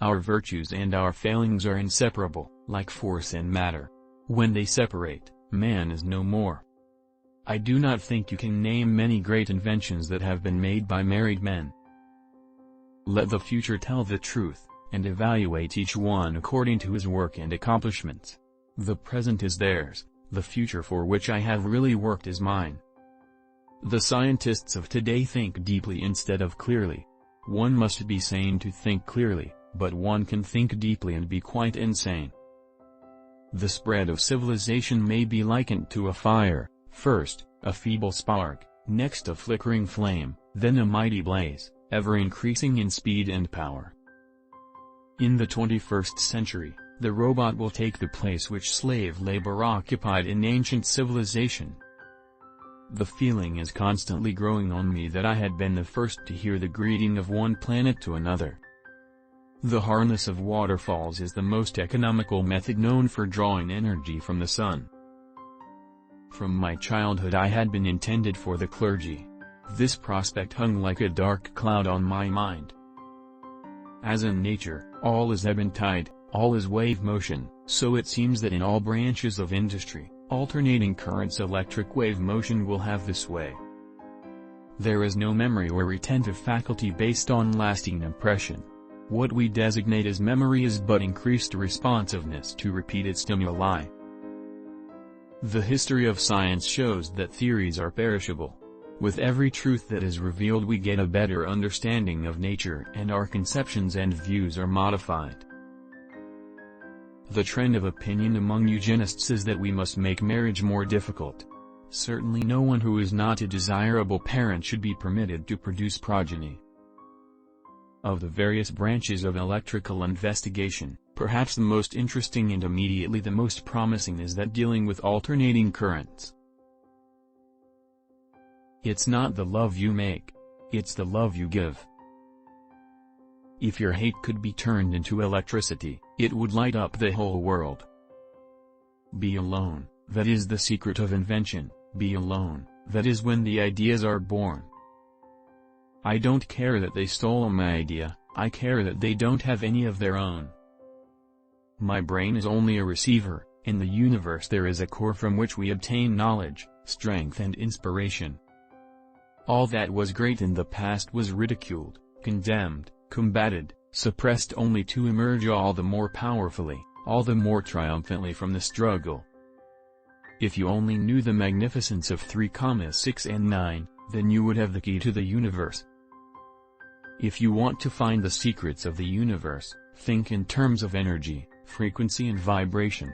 Our virtues and our failings are inseparable, like force and matter. When they separate, man is no more. I do not think you can name many great inventions that have been made by married men. Let the future tell the truth, and evaluate each one according to his work and accomplishments. The present is theirs, the future for which I have really worked is mine. The scientists of today think deeply instead of clearly. One must be sane to think clearly, but one can think deeply and be quite insane. The spread of civilization may be likened to a fire, first, a feeble spark, next a flickering flame, then a mighty blaze, ever increasing in speed and power. In the 21st century, the robot will take the place which slave labor occupied in ancient civilization. The feeling is constantly growing on me that I had been the first to hear the greeting of one planet to another. The harness of waterfalls is the most economical method known for drawing energy from the sun. From my childhood I had been intended for the clergy. This prospect hung like a dark cloud on my mind. As in nature, all is ebb and tide, all is wave motion, so it seems that in all branches of industry, alternating currents electric wave motion will have this way. There is no memory or retentive faculty based on lasting impression. What we designate as memory is but increased responsiveness to repeated stimuli. The history of science shows that theories are perishable. With every truth that is revealed we get a better understanding of nature and our conceptions and views are modified. The trend of opinion among eugenists is that we must make marriage more difficult. Certainly no one who is not a desirable parent should be permitted to produce progeny. Of the various branches of electrical investigation, perhaps the most interesting and immediately the most promising is that dealing with alternating currents. It's not the love you make, it's the love you give. If your hate could be turned into electricity, it would light up the whole world. Be alone, that is the secret of invention, be alone, that is when the ideas are born. I don't care that they stole my idea, I care that they don't have any of their own. My brain is only a receiver, in the universe there is a core from which we obtain knowledge, strength and inspiration. All that was great in the past was ridiculed, condemned, combated, suppressed only to emerge all the more powerfully, all the more triumphantly from the struggle. If you only knew the magnificence of 3, 6 and 9, then you would have the key to the universe. If you want to find the secrets of the universe, think in terms of energy, frequency and vibration.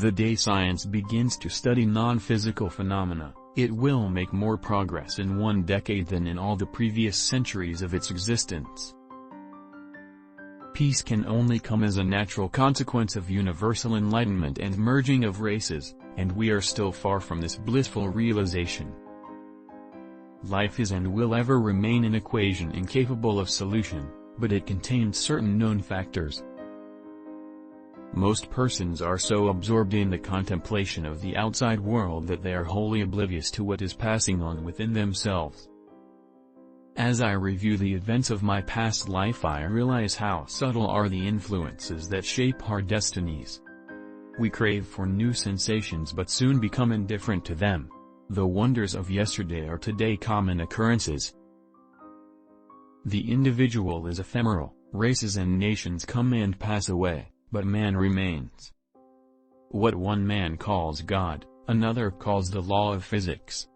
The day science begins to study non-physical phenomena, it will make more progress in one decade than in all the previous centuries of its existence. Peace can only come as a natural consequence of universal enlightenment and merging of races, and we are still far from this blissful realization. Life is and will ever remain an equation incapable of solution, but it contains certain known factors. Most persons are so absorbed in the contemplation of the outside world that they are wholly oblivious to what is passing on within themselves. As I review the events of my past life I realize how subtle are the influences that shape our destinies. We crave for new sensations but soon become indifferent to them. The wonders of yesterday are today common occurrences. The individual is ephemeral, races and nations come and pass away, but man remains. What one man calls God, another calls the law of physics.